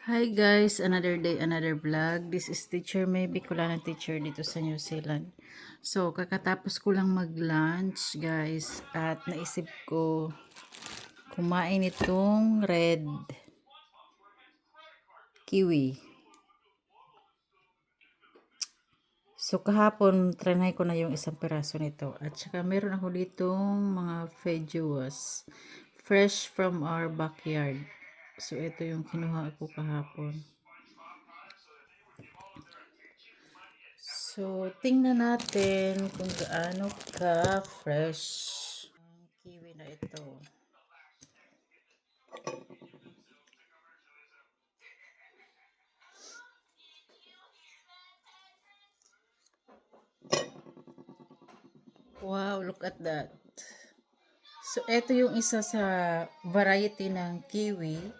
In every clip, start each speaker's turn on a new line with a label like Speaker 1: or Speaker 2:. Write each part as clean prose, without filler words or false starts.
Speaker 1: Hi guys, another day, another vlog. This is Teacher May Bicolana teacher dito sa New Zealand. So, kakatapos ko lang mag-lunch guys at naisip ko kumain itong red kiwi. So, kahapon trinay ko na yung isang piraso nito. At saka meron ako ditong mga veggies fresh from our backyard. So, ito yung kinuha ko kahapon. So, tingnan natin kung gaano ka-fresh ang kiwi na ito. Wow, look at that. So, ito yung isa sa variety ng kiwi.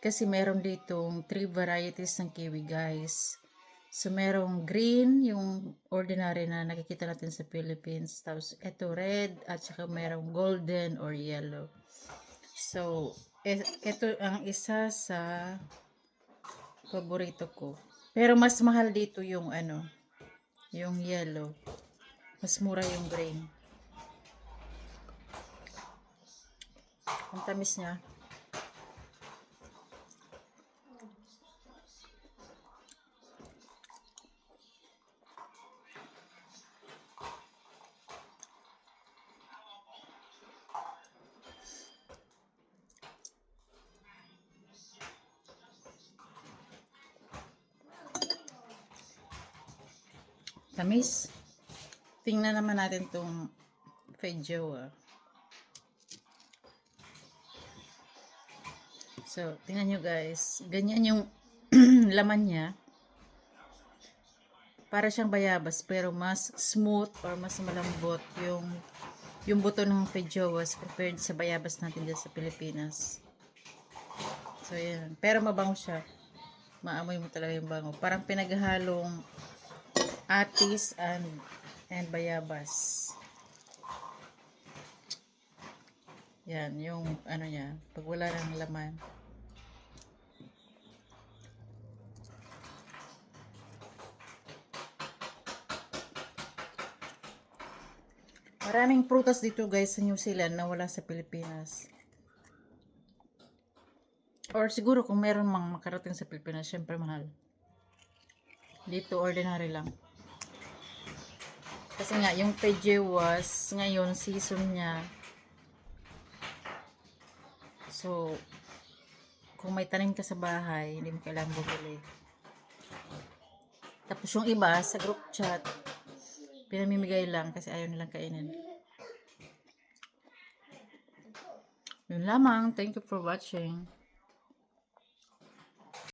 Speaker 1: Kasi meron ditong 3 varieties ng kiwi, guys. So, merong green, yung ordinary na nakikita natin sa Philippines. Tapos, ito red, at saka merong golden or yellow. So, ito ang isa sa paborito ko. Pero mas mahal dito yung yung yellow. Mas mura yung green. Ang tamis niya. Tamis. Tingnan naman natin tong feijoa. So, tingnan nyo guys. Ganyan yung laman niya. Para siyang bayabas pero mas smooth or mas malambot yung buto ng feijoas compared sa bayabas natin dyan sa Pilipinas. So, yan. Pero mabango siya. Maamoy mo talaga yung bango. Parang pinaghalong atis and bayabas. Yan, yung niya, pag wala ng laman. Maraming prutas dito guys sa New Zealand na wala sa Pilipinas. Or siguro kung meron mang makarating sa Pilipinas, syempre mahal. Dito ordinary lang. Kasi nga, yung feijoas, ngayon, season niya. So, kung may tanim ka sa bahay, hindi mo kailangan bumili. Tapos yung iba, sa group chat, pinamimigay lang kasi ayaw nilang kainin. Yun lamang. Thank you for watching.